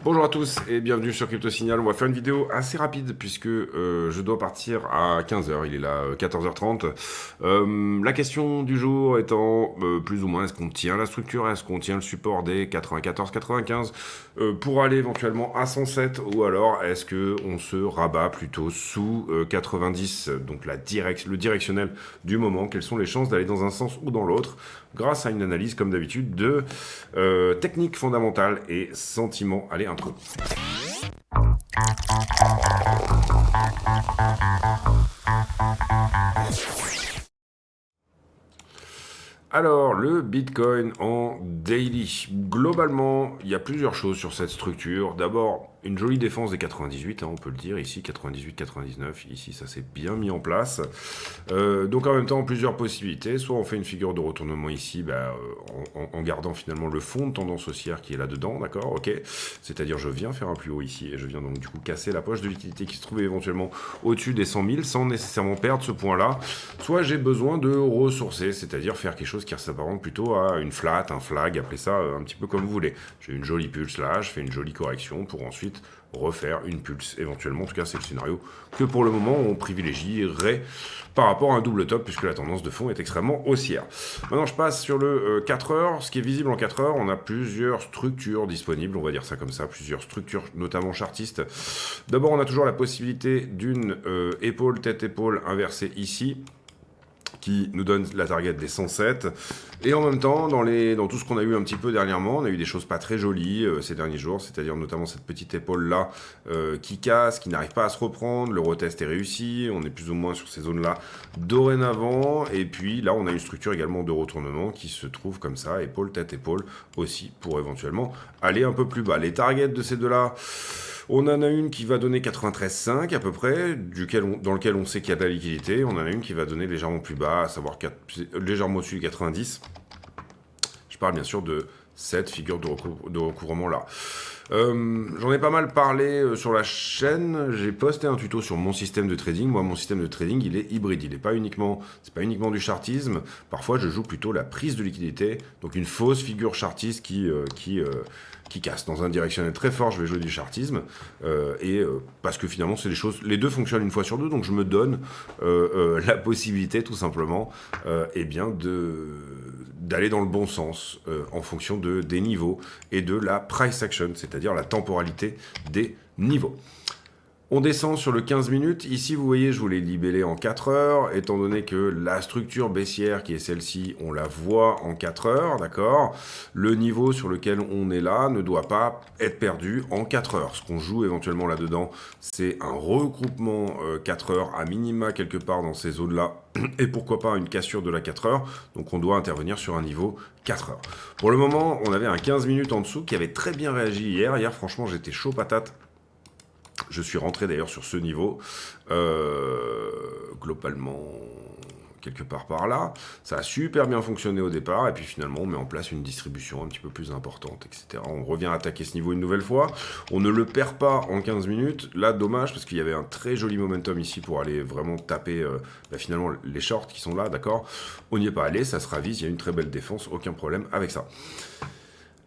Bonjour à tous et bienvenue sur Crypto Signal. On va faire une vidéo assez rapide puisque je dois partir à 15 heures. Il est là 14h30. La question du jour étant plus ou moins est-ce qu'on tient la structure, est-ce qu'on tient le support des 94-95 pour aller éventuellement à 107 ou alors est-ce que on se rabat plutôt sous 90, donc le directionnel du moment. Quelles sont les chances d'aller dans un sens ou dans l'autre grâce à une analyse comme d'habitude de technique fondamentale et sentiment. Allez, intro. Alors, le Bitcoin en daily. Globalement, il y a plusieurs choses sur cette structure. D'abord, une jolie défense des 98, on peut le dire. Ici, 98-99. Ici, ça s'est bien mis en place. Donc, en même temps, plusieurs possibilités. Soit on fait une figure de retournement ici, en gardant finalement le fond de tendance haussière qui est là-dedans, d'accord, ok. C'est-à-dire, je viens faire un plus haut ici et je viens donc du coup casser la poche de liquidité qui se trouvait éventuellement au-dessus des 100 000 sans nécessairement perdre ce point-là. Soit j'ai besoin de ressourcer, c'est-à-dire faire quelque chose qui s'apparente plutôt à une flat, un flag, appelez ça un petit peu comme vous voulez. J'ai une jolie pulse là, je fais une jolie correction pour ensuite refaire une pulse éventuellement. En tout cas, c'est le scénario que pour le moment on privilégierait par rapport à un double top puisque la tendance de fond est extrêmement haussière. Maintenant, je passe sur le 4 heures. Ce qui est visible en 4 heures, on a plusieurs structures disponibles, on va dire ça comme ça, plusieurs structures notamment chartistes. D'abord, on a toujours la possibilité d'une épaule, tête-épaule inversée ici, qui nous donne la target des 107. Et en même temps, dans tout ce qu'on a eu un petit peu dernièrement, on a eu des choses pas très jolies ces derniers jours, c'est-à-dire notamment cette petite épaule-là qui casse, qui n'arrive pas à se reprendre. Le retest est réussi, on est plus ou moins sur ces zones-là dorénavant. Et puis là, on a une structure également de retournement qui se trouve comme ça, épaule, tête, épaule aussi, pour éventuellement aller un peu plus bas. Les targets de ces deux-là, on en a une qui va donner 93,5 à peu près, dans lequel on sait qu'il y a de la liquidité. On en a une qui va donner légèrement plus bas, à savoir légèrement au-dessus du 90. Je parle bien sûr de cette figure de recouvrement là. J'en ai pas mal parlé sur la chaîne. J'ai posté un tuto sur mon système de trading. Moi, mon système de trading, il est hybride. C'est pas uniquement du chartisme. Parfois, je joue plutôt la prise de liquidité. Donc, une fausse figure chartiste qui casse. Dans un directionnel très fort, je vais jouer du chartisme. Parce que finalement, c'est des choses. Les deux fonctionnent une fois sur deux. Donc, je me donne la possibilité, tout simplement, d'aller dans le bon sens en fonction des niveaux et de la price action, c'est-à-dire la temporalité des niveaux. On descend sur le 15 minutes. Ici, vous voyez, je vous l'ai libellé en 4 heures, étant donné que la structure baissière, qui est celle-ci, on la voit en 4 heures, d'accord. Le niveau sur lequel on est là ne doit pas être perdu en 4 heures. Ce qu'on joue éventuellement là-dedans, c'est un regroupement 4 heures à minima quelque part dans ces zones-là, et pourquoi pas une cassure de la 4 heures. Donc on doit intervenir sur un niveau 4 heures. Pour le moment, on avait un 15 minutes en dessous qui avait très bien réagi hier. Hier, franchement, j'étais chaud patate. Je suis rentré d'ailleurs sur ce niveau, globalement quelque part par là. Ça a super bien fonctionné au départ, et puis finalement on met en place une distribution un petit peu plus importante, etc. On revient attaquer ce niveau une nouvelle fois. On ne le perd pas en 15 minutes. Là, dommage, parce qu'il y avait un très joli momentum ici pour aller vraiment taper finalement les shorts qui sont là, d'accord. On n'y est pas allé, ça se ravise, il y a une très belle défense, aucun problème avec ça.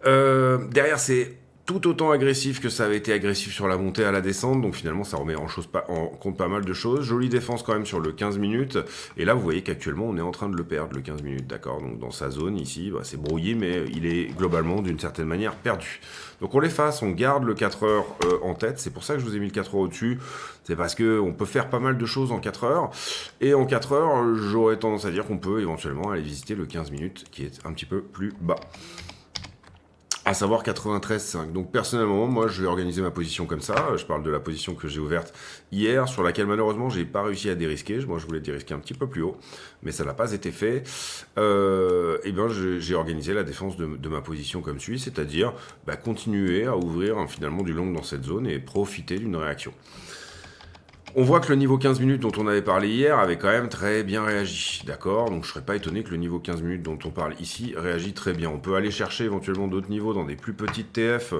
Derrière, c'est tout autant agressif que ça avait été agressif sur la montée à la descente, donc finalement ça remet en compte pas mal de choses. Jolie défense quand même sur le 15 minutes, et là vous voyez qu'actuellement on est en train de le perdre, le 15 minutes, d'accord. Donc dans sa zone ici, c'est brouillé, mais il est globalement d'une certaine manière perdu. Donc on l'efface, on garde le 4 heures en tête, c'est pour ça que je vous ai mis le 4 heures au-dessus, c'est parce qu'on peut faire pas mal de choses en 4 heures, et en 4 heures, j'aurais tendance à dire qu'on peut éventuellement aller visiter le 15 minutes, qui est un petit peu plus bas. À savoir 93,5. Donc personnellement, moi je vais organiser ma position comme ça. Je parle de la position que j'ai ouverte hier, sur laquelle malheureusement j'ai pas réussi à dérisquer. Moi je voulais dérisquer un petit peu plus haut, mais ça n'a pas été fait. J'ai organisé la défense de ma position comme suit, c'est-à-dire continuer à ouvrir finalement du long dans cette zone et profiter d'une réaction. On voit que le niveau 15 minutes dont on avait parlé hier avait quand même très bien réagi, d'accord. Donc je ne serais pas étonné que le niveau 15 minutes dont on parle ici réagit très bien. On peut aller chercher éventuellement d'autres niveaux dans des plus petites TF,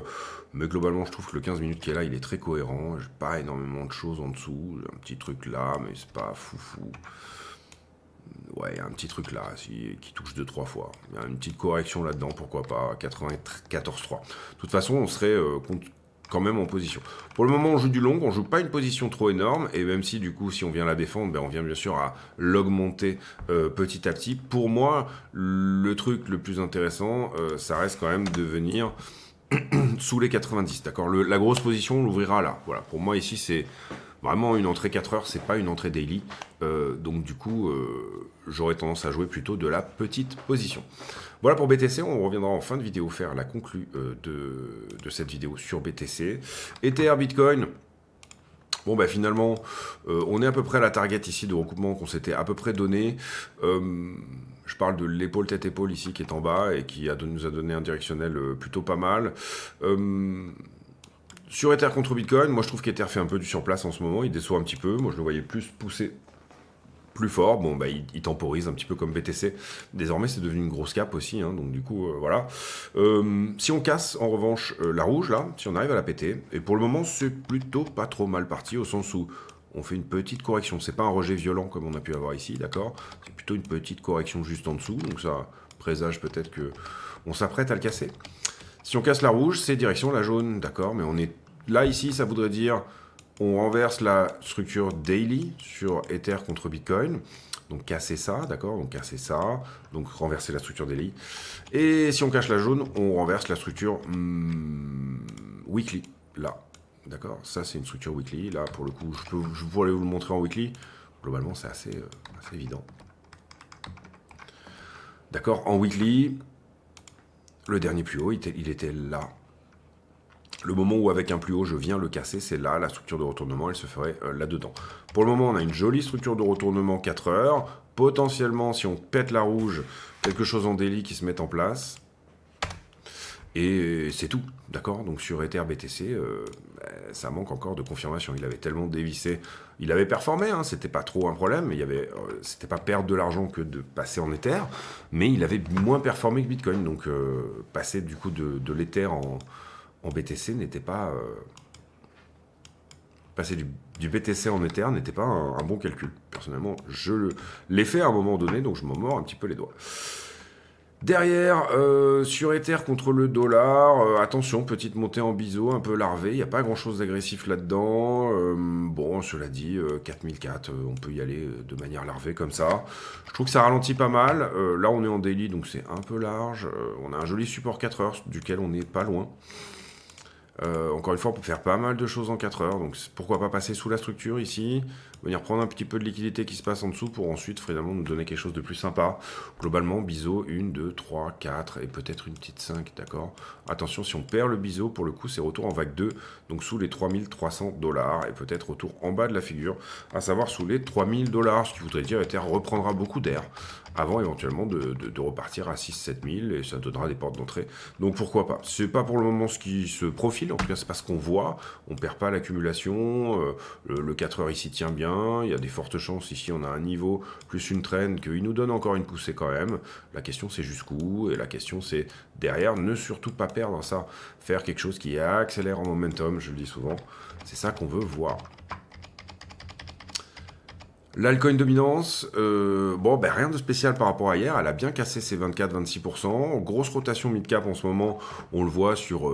mais globalement je trouve que le 15 minutes qui est là, il est très cohérent. J'ai pas énormément de choses en dessous, un petit truc là, mais c'est pas foufou. Ouais, un petit truc là, qui touche 2-3 fois. Il y a une petite correction là-dedans, pourquoi pas, 94,3. De toute façon, on serait quand même en position. Pour le moment, on joue du long, on joue pas une position trop énorme, et même si du coup, si on vient la défendre, on vient bien sûr à l'augmenter petit à petit. Pour moi, le truc le plus intéressant, ça reste quand même de venir sous les 90, d'accord. La grosse position, on l'ouvrira là. Voilà, pour moi ici, c'est vraiment une entrée 4 heures, c'est pas une entrée daily. Donc du coup, j'aurais tendance à jouer plutôt de la petite position. Voilà pour BTC, on reviendra en fin de vidéo faire la conclue de cette vidéo sur BTC. Ether, Bitcoin, bon bah finalement, on est à peu près à la target ici de recoupement qu'on s'était à peu près donné. Je parle de l'épaule tête-épaule ici qui est en bas et qui nous a donné un directionnel plutôt pas mal. Sur Ether contre Bitcoin, moi je trouve qu'Ether fait un peu du surplace en ce moment, il déçoit un petit peu, moi je le voyais plus pousser plus fort, bon bah il temporise un petit peu comme BTC, désormais c'est devenu une grosse cape aussi, hein, donc du coup voilà. Si on casse en revanche la rouge là, si on arrive à la péter, et pour le moment c'est plutôt pas trop mal parti au sens où on fait une petite correction, c'est pas un rejet violent comme on a pu avoir ici, d'accord, c'est plutôt une petite correction juste en dessous, donc ça présage peut-être que on s'apprête à le casser. Si on casse la rouge, c'est direction la jaune, d'accord, mais on est là ici, ça voudrait dire on renverse la structure daily sur Ether contre Bitcoin. Donc casser ça, d'accord, donc casser ça, donc renverser la structure daily. Et si on cache la jaune, on renverse la structure weekly, là. D'accord, ça c'est une structure weekly, là pour le coup, je pourrais vous le montrer en weekly. Globalement, c'est assez évident. D'accord, en weekly, le dernier plus haut, il était là. Le moment où avec un plus haut je viens le casser, c'est là, la structure de retournement, elle se ferait là-dedans. Pour le moment, on a une jolie structure de retournement 4 heures. Potentiellement, si on pète la rouge, quelque chose en daily qui se met en place. Et c'est tout, d'accord. Donc sur Ether BTC, ça manque encore de confirmation. Il avait tellement dévissé. Il avait performé, hein, c'était pas trop un problème. Mais c'était pas perdre de l'argent que de passer en Ether. Mais il avait moins performé que Bitcoin. Donc passer du coup de l'Ether en BTC n'était pas... passer du BTC en Ether n'était pas un bon calcul. Personnellement, je l'ai fait à un moment donné, donc je m'en mords un petit peu les doigts. Derrière, sur Ether contre le dollar, attention, petite montée en biseau, un peu larvée, il n'y a pas grand-chose d'agressif là-dedans. Bon, cela dit, 4004, on peut y aller de manière larvée comme ça. Je trouve que ça ralentit pas mal. Là, on est en daily, donc c'est un peu large. On a un joli support 4 heures, duquel on n'est pas loin. Encore une fois, on peut faire pas mal de choses en 4 heures, donc pourquoi pas passer sous la structure ici, venir prendre un petit peu de liquidité qui se passe en dessous pour ensuite finalement nous donner quelque chose de plus sympa. Globalement, biseau 1, 2, 3, 4 et peut-être une petite 5, d'accord. Attention, si on perd le biseau, pour le coup, c'est retour en vague 2, donc sous les 3300 $ et peut-être retour en bas de la figure, à savoir sous les 3000 $, ce qui voudrait dire Ether reprendra beaucoup d'air avant éventuellement de repartir à 6-7 000 et ça donnera des portes d'entrée. Donc pourquoi pas. C'est pas pour le moment ce qui se profile, en tout cas c'est pas ce qu'on voit. On perd pas l'accumulation, le 4 heures ici tient bien, il y a des fortes chances ici on a un niveau plus une trend qu'il nous donne encore une poussée quand même. La question c'est jusqu'où et la question c'est derrière ne surtout pas perdre ça, faire quelque chose qui accélère en momentum, je le dis souvent, c'est ça qu'on veut voir. L'alcoin dominance, bon, ben rien de spécial par rapport à hier, elle a bien cassé ses 24-26%, grosse rotation mid-cap en ce moment, on le voit sur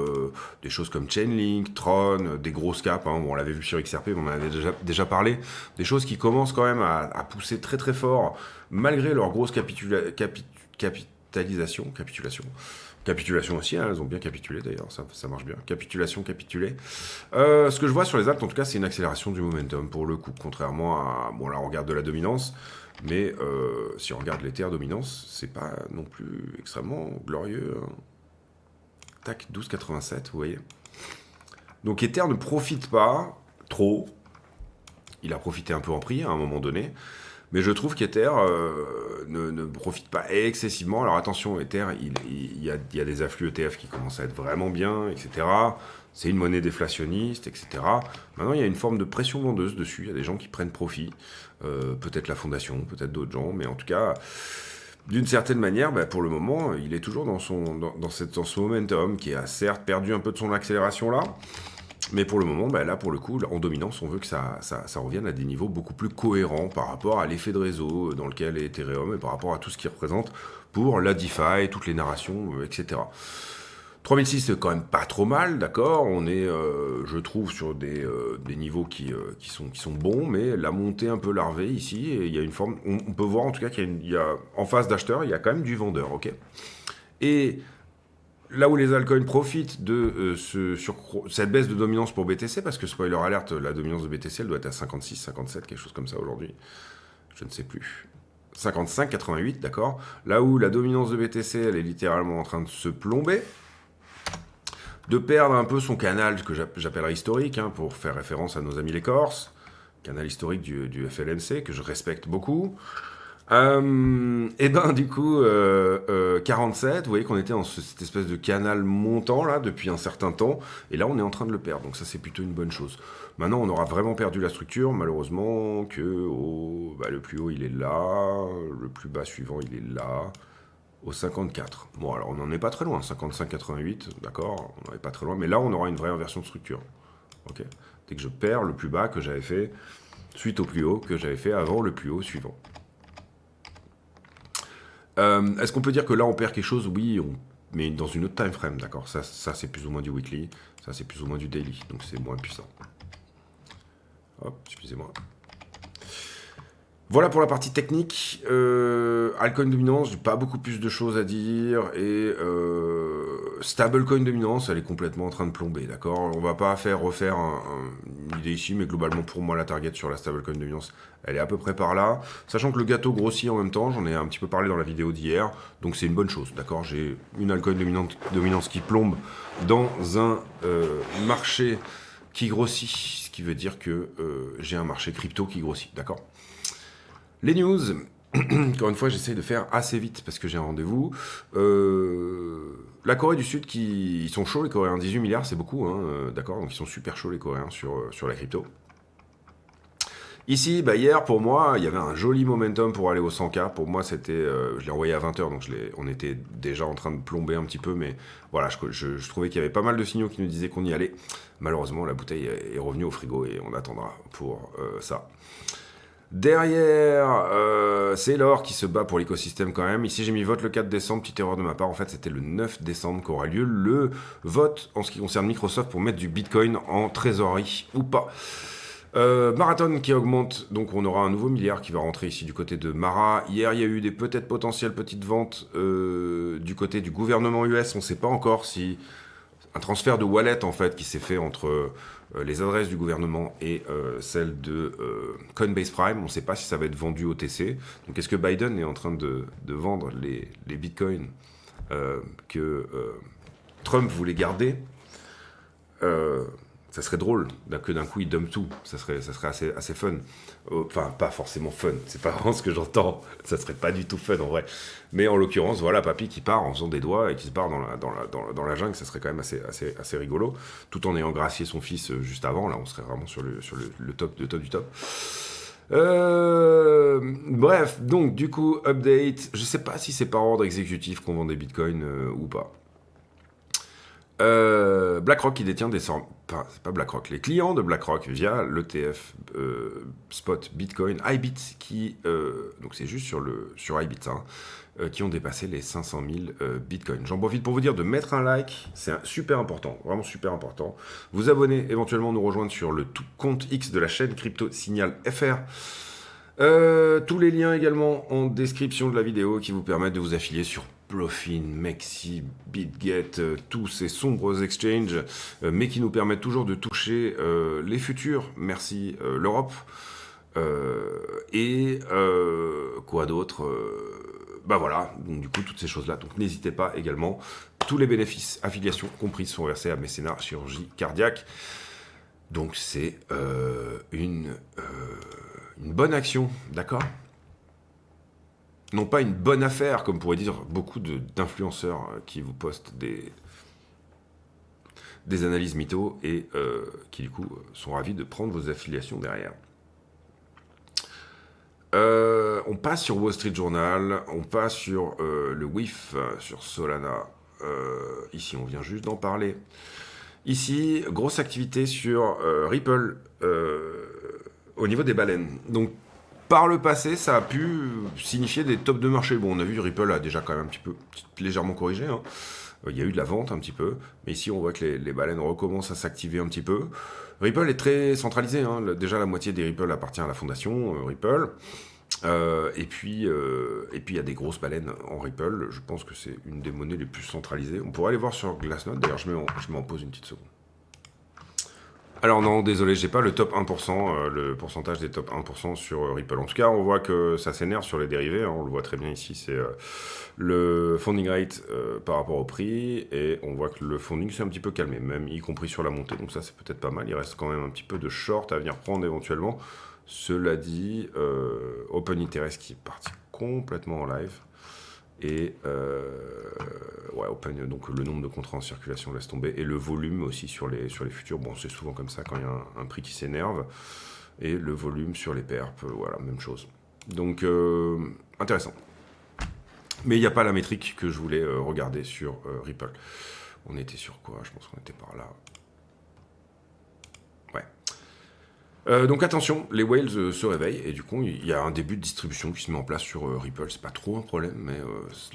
des choses comme Chainlink, Tron, des grosses caps, hein, bon, on l'avait vu sur XRP, on en avait déjà parlé, des choses qui commencent quand même à pousser très très fort, malgré leur grosse capitulation aussi, hein, elles ont bien capitulé d'ailleurs, ça marche bien. Capitulé. Ce que je vois sur les alts, en tout cas, c'est une accélération du momentum pour le coup, contrairement à... Bon, là, on regarde de la dominance, mais si on regarde l'Ether dominance, c'est pas non plus extrêmement glorieux. Hein. Tac, 12,87, vous voyez. Donc Ether ne profite pas trop. Il a profité un peu en prix à un moment donné. Mais je trouve qu'Ether ne profite pas excessivement. Alors attention, Ether, il y a des afflux ETF qui commencent à être vraiment bien, etc. C'est une monnaie déflationniste, etc. Maintenant, il y a une forme de pression vendeuse dessus. Il y a des gens qui prennent profit. Peut-être la fondation, peut-être d'autres gens. Mais en tout cas, d'une certaine manière, bah, pour le moment, il est toujours dans ce momentum qui a certes perdu un peu de son accélération là. Mais pour le moment, bah là, pour le coup, en dominance, on veut que ça revienne à des niveaux beaucoup plus cohérents par rapport à l'effet de réseau dans lequel est Ethereum et par rapport à tout ce qu'il représente pour la DeFi, toutes les narrations, etc. 3006, c'est quand même pas trop mal, d'accord. On est, je trouve, sur des niveaux qui sont bons, mais la montée un peu larvée ici, et il y a une forme. On peut voir en tout cas il y a en face d'acheteur, il y a quand même du vendeur, ok. Et là où les altcoins profitent de cette baisse de dominance pour BTC, parce que spoiler alert, la dominance de BTC, elle doit être à 56, 57, quelque chose comme ça aujourd'hui. Je ne sais plus. 55, 88, d'accord. Là où la dominance de BTC, elle est littéralement en train de se plomber, de perdre un peu son canal que j'appellerais historique, hein, pour faire référence à nos amis les Corses, canal historique du FLNC, que je respecte beaucoup. Et ben du coup, 47, vous voyez qu'on était dans cette espèce de canal montant là depuis un certain temps, et là on est en train de le perdre, donc ça c'est plutôt une bonne chose. Maintenant on aura vraiment perdu la structure, malheureusement, que le plus haut il est là, le plus bas suivant il est là, au 54. Bon alors on n'en est pas très loin, 55-88, d'accord, on n'en est pas très loin, mais là on aura une vraie inversion de structure. Ok. Dès que je perds le plus bas que j'avais fait, suite au plus haut que j'avais fait avant le plus haut suivant. Est-ce qu'on peut dire que là on perd quelque chose? Oui, mais dans une autre time frame, d'accord. Ça c'est plus ou moins du weekly, ça c'est plus ou moins du daily, donc c'est moins puissant. Hop, excusez-moi. Voilà pour la partie technique. Altcoin dominance, j'ai pas beaucoup plus de choses à dire. Et stablecoin dominance, elle est complètement en train de plomber, d'accord. On va pas refaire une idée ici, mais globalement pour moi la target sur la stablecoin dominance, elle est à peu près par là. Sachant que le gâteau grossit en même temps, j'en ai un petit peu parlé dans la vidéo d'hier, donc c'est une bonne chose, d'accord. J'ai une altcoin dominance qui plombe dans un marché qui grossit, ce qui veut dire que j'ai un marché crypto qui grossit, d'accord. Les news, encore une fois, j'essaye de faire assez vite parce que j'ai un rendez-vous. La Corée du Sud, ils sont chauds, les Coréens, 18 milliards, c'est beaucoup, hein, d'accord. Donc ils sont super chauds, les Coréens, sur la crypto. Ici, hier, pour moi, il y avait un joli momentum pour aller au 100K. Pour moi, c'était, je l'ai envoyé à 20h, donc on était déjà en train de plomber un petit peu, mais voilà, je trouvais qu'il y avait pas mal de signaux qui nous disaient qu'on y allait. Malheureusement, la bouteille est revenue au frigo et on attendra pour ça. Derrière, c'est l'or qui se bat pour l'écosystème quand même. Ici, j'ai mis vote le 4 décembre. Petite erreur de ma part. En fait, c'était le 9 décembre qu'aura lieu le vote en ce qui concerne Microsoft pour mettre du Bitcoin en trésorerie ou pas. Marathon qui augmente. Donc, on aura un nouveau milliard qui va rentrer ici du côté de Mara. Hier, il y a eu des peut-être potentielles petites ventes du côté du gouvernement US. On ne sait pas encore si un transfert de wallet en fait qui s'est fait entre les adresses du gouvernement et celles de Coinbase Prime. On ne sait pas si ça va être vendu au TC. Donc est-ce que Biden est en train de vendre les bitcoins que Trump voulait garder? Ça serait drôle que d'un coup il dump tout. Ça serait assez fun. Enfin, pas forcément fun. C'est pas vraiment ce que j'entends. Ça serait pas du tout fun en vrai. Mais en l'occurrence, voilà, papy qui part en faisant des doigts et qui se barre dans la jungle. Ça serait quand même assez rigolo. Tout en ayant gracié son fils juste avant. Là, on serait vraiment sur le top du top. Bref, donc du coup, update. Je sais pas si c'est par ordre exécutif qu'on vend des bitcoins ou pas. BlackRock qui détient enfin, c'est pas BlackRock, les clients de BlackRock via l'ETF spot Bitcoin iBit qui donc c'est juste sur iBit hein, qui ont dépassé les 500 000 Bitcoin. J'en profite pour vous dire de mettre un like, c'est super important, vraiment super important. Vous abonner, éventuellement nous rejoindre sur le compte X de la chaîne Crypto Signal FR. Tous les liens également en description de la vidéo qui vous permettent de vous affilier sur Bluefin, Mexi, BitGet, tous ces sombres exchanges, mais qui nous permettent toujours de toucher les futurs. Merci l'Europe. Et quoi d'autre voilà, donc du coup toutes ces choses-là. Donc n'hésitez pas également. Tous les bénéfices, affiliations comprises sont versés à Mécénat Chirurgie Cardiaque. Donc c'est une bonne action, d'accord ? Non pas une bonne affaire, comme pourraient dire beaucoup d'influenceurs qui vous postent des analyses mythos et qui du coup sont ravis de prendre vos affiliations derrière. On passe sur Wall Street Journal, on passe sur le WIF, sur Solana. Ici, on vient juste d'en parler. Ici, grosse activité sur Ripple au niveau des baleines. Donc, par le passé, ça a pu signifier des tops de marché. Bon, on a vu Ripple a déjà quand même un petit peu légèrement corrigé. Hein. Il y a eu de la vente un petit peu, mais ici on voit que les baleines recommencent à s'activer un petit peu. Ripple est très centralisé, hein. Déjà la moitié des Ripple appartient à la fondation Ripple. Et puis il y a des grosses baleines en Ripple. Je pense que c'est une des monnaies les plus centralisées. On pourrait aller voir sur Glassnode. D'ailleurs, je m'en pose une petite seconde. Alors non, désolé, j'ai pas le top 1%, le pourcentage des top 1% sur Ripple. En tout cas, on voit que ça s'énerve sur les dérivés, hein, on le voit très bien ici, c'est le funding rate par rapport au prix, et on voit que le funding s'est un petit peu calmé, même y compris sur la montée, donc ça c'est peut-être pas mal, il reste quand même un petit peu de short à venir prendre éventuellement. Cela dit, Open Interest qui est parti complètement en live. Et ouais, Open, donc le nombre de contrats en circulation laisse tomber. Et le volume aussi sur les futurs. Bon, c'est souvent comme ça quand il y a un prix qui s'énerve. Et le volume sur les perps, voilà, même chose. Donc, intéressant. Mais il n'y a pas la métrique que je voulais regarder sur Ripple. On était sur quoi? Je pense qu'on était par là. Ouais. Donc attention, les whales se réveillent et du coup il y a un début de distribution qui se met en place sur Ripple. C'est pas trop un problème, mais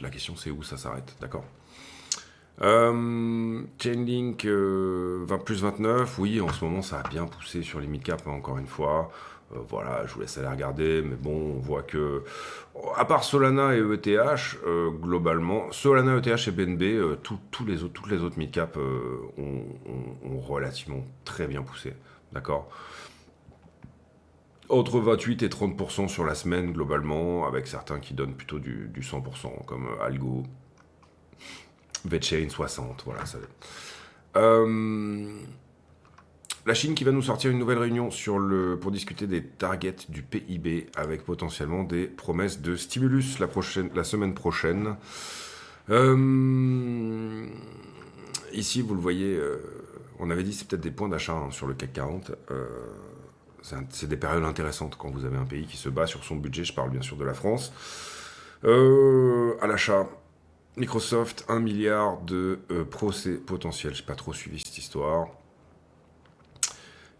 la question c'est où ça s'arrête, d'accord. Chainlink plus 29, oui, en ce moment ça a bien poussé sur les mid-cap, hein, encore une fois. Voilà, je vous laisse aller regarder, mais bon, on voit que, à part Solana et ETH, globalement, Solana, ETH et BNB, toutes les autres mid-cap ont relativement très bien poussé, d'accord. Entre 28 et 30% sur la semaine, globalement, avec certains qui donnent plutôt du 100%, comme Algo, VeChain 60, voilà. Ça. La Chine qui va nous sortir une nouvelle réunion pour discuter des targets du PIB, avec potentiellement des promesses de stimulus la semaine prochaine. Ici, vous le voyez, on avait dit c'est peut-être des points d'achat, hein, sur le CAC 40. C'est des périodes intéressantes quand vous avez un pays qui se bat sur son budget. Je parle bien sûr de la France. À l'achat, Microsoft, 1 milliard de procès potentiels. Je n'ai pas trop suivi cette histoire.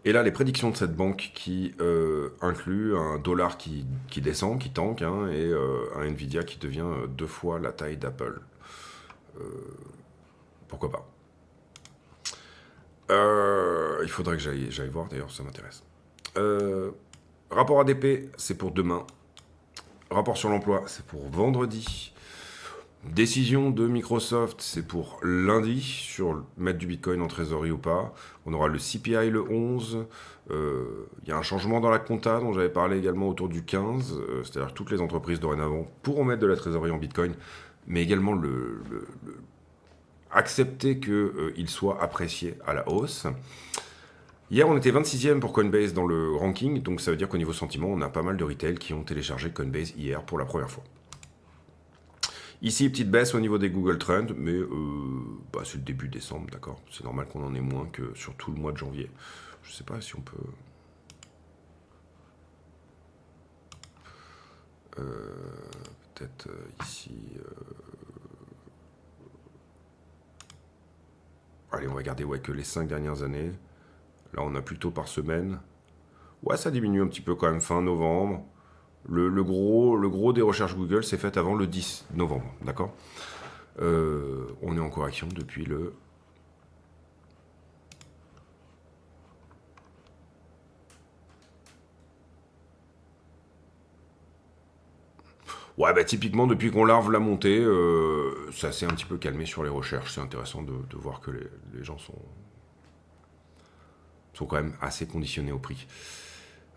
Et là, les prédictions de cette banque qui incluent un dollar qui descend, qui tank, hein, et un Nvidia qui devient 2 fois la taille d'Apple. Pourquoi pas. Il faudrait que j'aille voir, d'ailleurs, ça m'intéresse. Rapport ADP, c'est pour demain. Rapport sur l'emploi, c'est pour vendredi. Décision de Microsoft, c'est pour lundi, sur mettre du Bitcoin en trésorerie ou pas. On aura le CPI le 11. Il y a un changement dans la compta dont j'avais parlé également autour du 15. C'est-à-dire que toutes les entreprises dorénavant pourront mettre de la trésorerie en Bitcoin, mais également accepter qu'il soit apprécié à la hausse. Hier, on était 26e pour Coinbase dans le ranking, donc ça veut dire qu'au niveau sentiment, on a pas mal de retail qui ont téléchargé Coinbase hier pour la première fois. Ici, petite baisse au niveau des Google Trends, mais c'est le début décembre, d'accord. C'est normal qu'on en ait moins que sur tout le mois de janvier. Je sais pas si on peut... peut-être ici... Allez, on va regarder que les 5 dernières années. Là, on a plutôt par semaine. Ouais, ça diminue un petit peu quand même fin novembre. Le gros des recherches Google s'est fait avant le 10 novembre, d'accord. On est en correction depuis le... Ouais, typiquement, depuis qu'on larve la montée, ça s'est un petit peu calmé sur les recherches. C'est intéressant de voir que les gens sont quand même assez conditionnés au prix.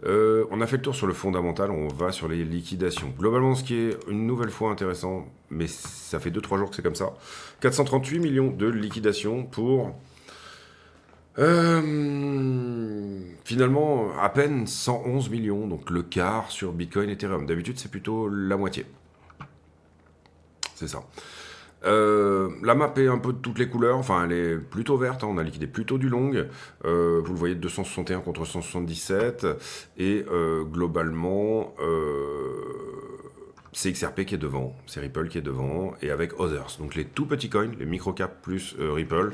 On a fait le tour sur le fondamental, on va sur les liquidations. Globalement, ce qui est une nouvelle fois intéressant, mais ça fait 2-3 jours que c'est comme ça, 438 millions de liquidations pour... finalement, à peine 111 millions, donc le quart sur Bitcoin et Ethereum. D'habitude, c'est plutôt la moitié. C'est ça. La map est un peu de toutes les couleurs, enfin elle est plutôt verte, hein, on a liquidé plutôt du long, vous le voyez 261 contre 177, et globalement c'est XRP qui est devant, c'est Ripple qui est devant, et avec Others, donc les tout petits coins, les microcap plus Ripple,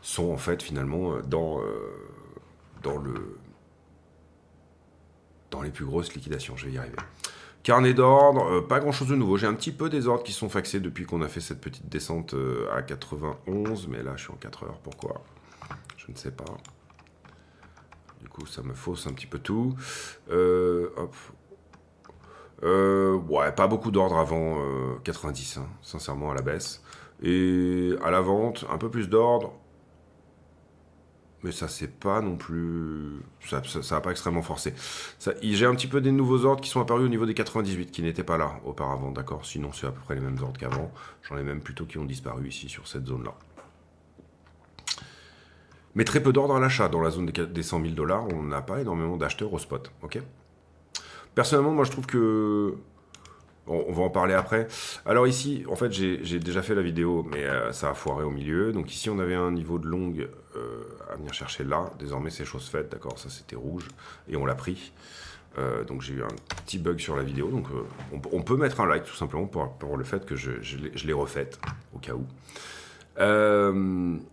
sont en fait finalement dans les plus grosses liquidations, je vais y arriver. Carnet d'ordre, pas grand chose de nouveau. J'ai un petit peu des ordres qui sont faxés depuis qu'on a fait cette petite descente à 91, mais là je suis en 4 heures. Pourquoi? Je ne sais pas. Du coup, ça me fausse un petit peu tout. Hop. Ouais, pas beaucoup d'ordres avant 90, hein, sincèrement, à la baisse. Et à la vente, un peu plus d'ordres. Mais ça, c'est pas non plus. Ça va pas extrêmement forcé. J'ai un petit peu des nouveaux ordres qui sont apparus au niveau des 98, qui n'étaient pas là auparavant, d'accord? Sinon, c'est à peu près les mêmes ordres qu'avant. J'en ai même plutôt qui ont disparu ici, sur cette zone-là. Mais très peu d'ordres à l'achat. Dans la zone des 100 000 $, on n'a pas énormément d'acheteurs au spot, ok? Personnellement, moi, je trouve que. On va en parler après. Alors ici, en fait, j'ai déjà fait la vidéo, mais ça a foiré au milieu. Donc ici, on avait un niveau de longue à venir chercher là. Désormais, c'est chose faite, d'accord? Ça, c'était rouge. Et on l'a pris. Donc j'ai eu un petit bug sur la vidéo. Donc on peut mettre un like, tout simplement, pour le fait que je l'ai refaite, au cas où.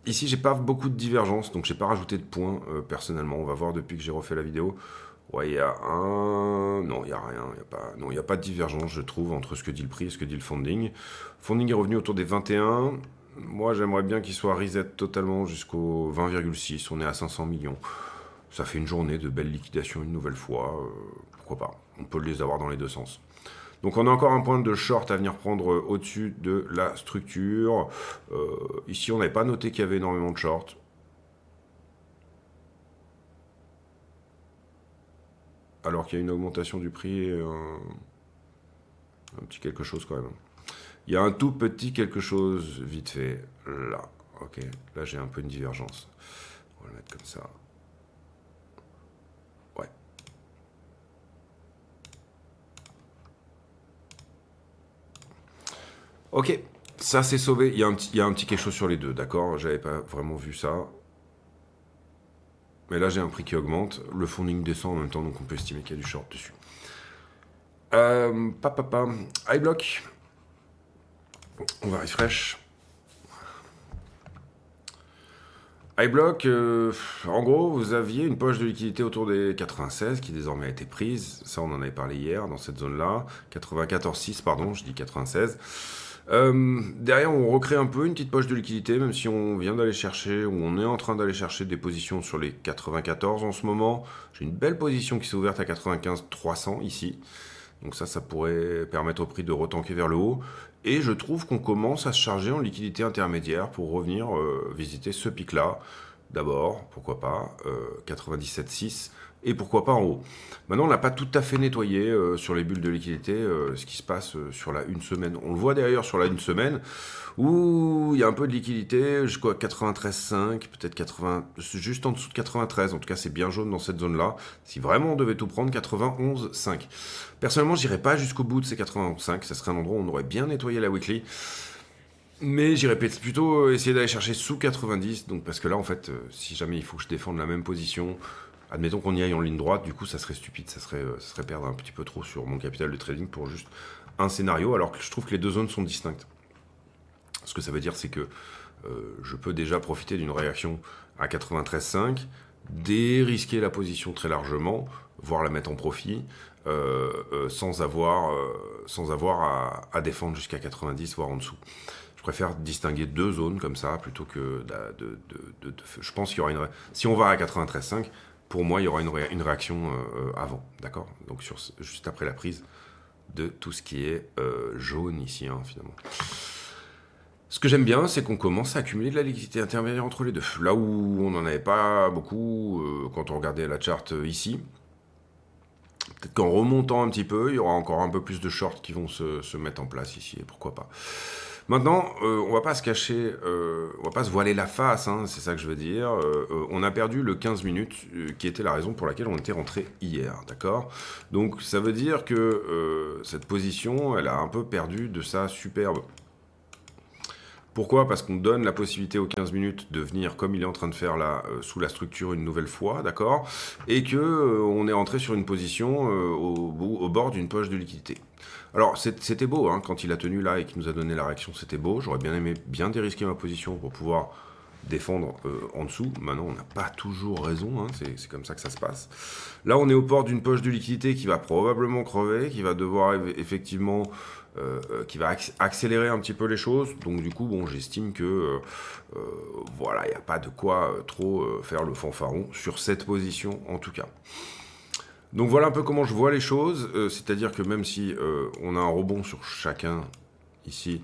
Ici, j'ai pas beaucoup de divergence, donc j'ai pas rajouté de points, personnellement. On va voir depuis que j'ai refait la vidéo. Ouais, il y a un... Non, il n'y a rien. Non, il n'y a pas de divergence, je trouve, entre ce que dit le prix et ce que dit le funding. Funding est revenu autour des 21. Moi, j'aimerais bien qu'il soit reset totalement jusqu'au 20,6. On est à 500 millions. Ça fait une journée de belle liquidation une nouvelle fois. Pourquoi pas? On peut les avoir dans les deux sens. Donc on a encore un point de short à venir prendre au-dessus de la structure. Ici, on n'avait pas noté qu'il y avait énormément de short. Alors qu'il y a une augmentation du prix et un petit quelque chose quand même. Il y a un tout petit quelque chose vite fait là. Ok, là j'ai un peu une divergence. On va le mettre comme ça. Ouais. Ok, ça c'est sauvé. Il y a un petit quelque chose sur les deux, d'accord? J'avais pas vraiment vu ça. Mais là j'ai un prix qui augmente. Le funding descend en même temps, donc on peut estimer qu'il y a du short dessus. iBlock. On va refresh. iBlock, en gros, vous aviez une poche de liquidité autour des 96 qui désormais a été prise. Ça, on en avait parlé hier dans cette zone-là. 94,6, pardon, je dis 96. Derrière, on recrée un peu une petite poche de liquidité, même si on vient d'aller chercher, ou on est en train d'aller chercher des positions sur les 94 en ce moment. J'ai une belle position qui s'est ouverte à 95,300 ici. Donc ça pourrait permettre au prix de retanker vers le haut. Et je trouve qu'on commence à se charger en liquidité intermédiaire pour revenir visiter ce pic-là. D'abord, pourquoi pas, 97,6 et pourquoi pas en haut. Maintenant, on n'a pas tout à fait nettoyé sur les bulles de liquidité ce qui se passe sur la une semaine. On le voit d'ailleurs sur la une semaine où il y a un peu de liquidité jusqu'à 93,5, peut-être 80, juste en dessous de 93. En tout cas, c'est bien jaune dans cette zone-là. Si vraiment on devait tout prendre, 91,5. Personnellement, j'irais pas jusqu'au bout de ces 91,5. Ça serait un endroit où on aurait bien nettoyé la weekly. Mais j'irais plutôt essayer d'aller chercher sous 90. Donc, parce que là, en fait, si jamais il faut que je défende la même position, admettons qu'on y aille en ligne droite, du coup, ça serait stupide. Ça serait perdre un petit peu trop sur mon capital de trading pour juste un scénario, alors que je trouve que les deux zones sont distinctes. Ce que ça veut dire, c'est que je peux déjà profiter d'une réaction à 93,5, dérisquer la position très largement, voire la mettre en profit, sans avoir à défendre jusqu'à 90, voire en dessous. Je préfère distinguer deux zones comme ça, plutôt que je pense qu'il y aura si on va à 93,5, pour moi, il y aura une réaction avant, d'accord? Donc juste après la prise de tout ce qui est jaune ici, hein, finalement. Ce que j'aime bien, c'est qu'on commence à accumuler de la liquidité intermédiaire entre les deux. Là où on n'en avait pas beaucoup quand on regardait la charte ici. Peut-être qu'en remontant un petit peu, il y aura encore un peu plus de shorts qui vont se mettre en place ici, et pourquoi pas. Maintenant, on va pas se cacher, on va pas se voiler la face, hein, c'est ça que je veux dire. On a perdu le 15 minutes, qui était la raison pour laquelle on était rentré hier, d'accord? Donc ça veut dire que cette position, elle a un peu perdu de sa superbe. Pourquoi? Parce qu'on donne la possibilité aux 15 minutes de venir comme il est en train de faire là, sous la structure une nouvelle fois, d'accord? Et que on est rentré sur une position au bord d'une poche de liquidité. Alors c'était beau, hein, quand il a tenu là et qu'il nous a donné la réaction, c'était beau. J'aurais bien aimé bien dérisquer ma position pour pouvoir défendre en dessous. Maintenant, on n'a pas toujours raison, hein, c'est comme ça que ça se passe. Là, on est au port d'une poche de liquidité qui va probablement crever, qui va devoir effectivement... qui va accélérer un petit peu les choses. Donc du coup, bon, j'estime que voilà, il n'y a pas de quoi trop faire le fanfaron sur cette position en tout cas. Donc voilà un peu comment je vois les choses, c'est-à-dire que même si on a un rebond sur chacun ici,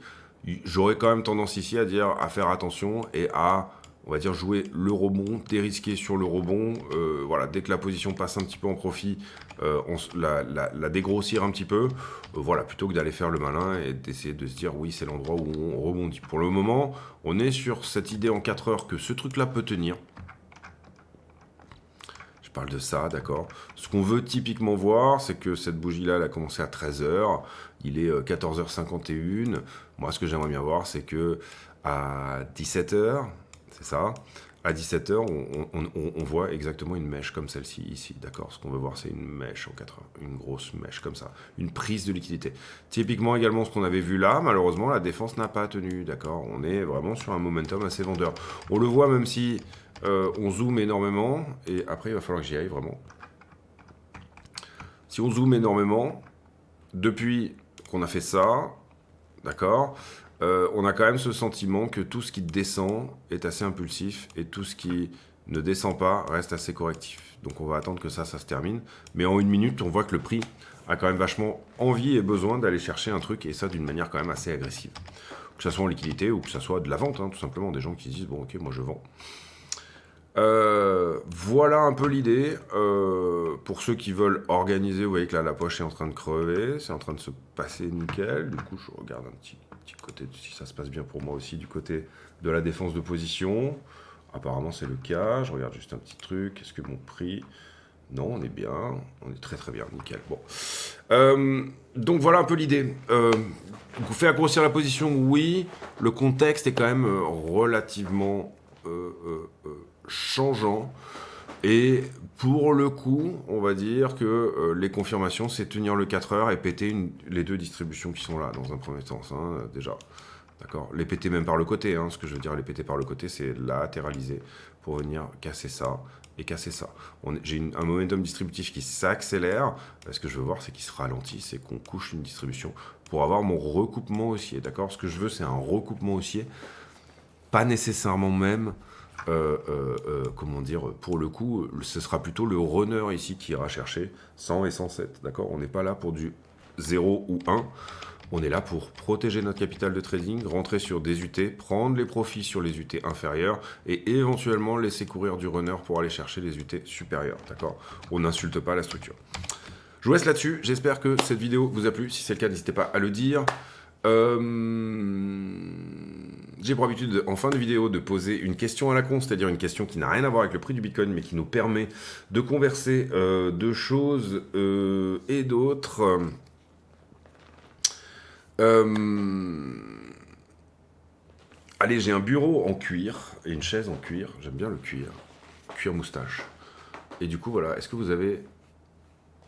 j'aurais quand même tendance ici à faire attention et à, on va dire, jouer le rebond, dérisquer sur le rebond. Voilà, dès que la position passe un petit peu en profit, la dégrossir un petit peu. Voilà, plutôt que d'aller faire le malin et d'essayer de se dire oui, c'est l'endroit où on rebondit. Pour le moment, on est sur cette idée en 4 heures que ce truc-là peut tenir. Je parle de ça, d'accord. Ce qu'on veut typiquement voir, c'est que cette bougie-là, elle a commencé à 13h. Il est 14h51. Moi, ce que j'aimerais bien voir, c'est que à 17h, c'est ça, à 17h, on voit exactement une mèche comme celle-ci, ici, d'accord. Ce qu'on veut voir, c'est une mèche en 4 heures, une grosse mèche comme ça, une prise de liquidité. Typiquement, également, ce qu'on avait vu là, malheureusement, la défense n'a pas tenu, d'accord. On est vraiment sur un momentum assez vendeur. On le voit même si... on zoome énormément, et après il va falloir que j'y aille vraiment. Si on zoome énormément, depuis qu'on a fait ça, d'accord, on a quand même ce sentiment que tout ce qui descend est assez impulsif, et tout ce qui ne descend pas reste assez correctif. Donc on va attendre que ça se termine, mais en 1 minute, on voit que le prix a quand même vachement envie et besoin d'aller chercher un truc, et ça d'une manière quand même assez agressive. Que ça soit en liquidité, ou que ça soit de la vente, hein, tout simplement, des gens qui se disent, bon ok, moi je vends. Voilà un peu l'idée. Pour ceux qui veulent organiser, vous voyez que là la poche est en train de crever, c'est en train de se passer nickel. Du coup, je regarde un petit côté si ça se passe bien pour moi aussi du côté de la défense de position. Apparemment, c'est le cas. Je regarde juste un petit truc. Est-ce que mon prix... Non, on est bien. On est très très bien, nickel. Bon. Donc voilà un peu l'idée. Vous faites grossir la position, oui. Le contexte est quand même relativement... changeant, et pour le coup on va dire que les confirmations c'est tenir le 4 heures et péter les deux distributions qui sont là dans un premier temps, hein, déjà, d'accord, les péter même par le côté, hein, ce que je veux dire, les péter par le côté, c'est latéraliser pour venir casser ça et casser ça. J'ai un momentum distributif qui s'accélère. Ce que je veux voir, c'est qu'il se ralentit, c'est qu'on couche une distribution pour avoir mon recoupement haussier, d'accord. Ce que je veux, c'est un recoupement haussier, pas nécessairement même comment dire, pour le coup, ce sera plutôt le runner ici qui ira chercher 100 et 107, d'accord. On n'est pas là pour du 0 ou 1, on est là pour protéger notre capital de trading, rentrer sur des UT, prendre les profits sur les UT inférieurs et éventuellement laisser courir du runner pour aller chercher les UT supérieurs, d'accord. On n'insulte pas la structure. Je vous laisse là-dessus, j'espère que cette vidéo vous a plu. Si c'est le cas, n'hésitez pas à le dire. J'ai pour habitude en fin de vidéo de poser une question à la con, c'est-à-dire une question qui n'a rien à voir avec le prix du Bitcoin, mais qui nous permet de converser de choses et d'autres. Allez, j'ai un bureau en cuir et une chaise en cuir. J'aime bien le cuir moustache. Et du coup, voilà, est-ce que vous avez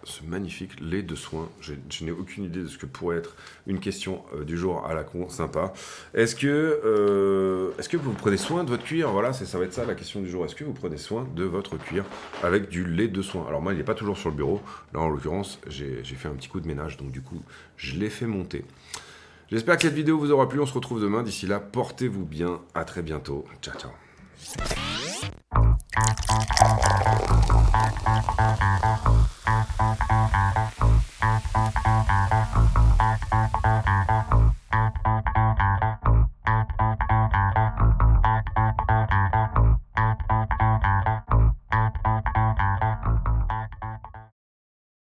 ce magnifique lait de soin? Je n'ai aucune idée de ce que pourrait être une question du jour à la con, sympa. Est-ce que vous prenez soin de votre cuir? Voilà, ça va être ça la question du jour. Est-ce que vous prenez soin de votre cuir avec du lait de soin? Alors moi, il n'est pas toujours sur le bureau. Là, en l'occurrence, j'ai fait un petit coup de ménage, donc du coup, je l'ai fait monter. J'espère que cette vidéo vous aura plu. On se retrouve demain. D'ici là, portez-vous bien. À très bientôt. Ciao, ciao.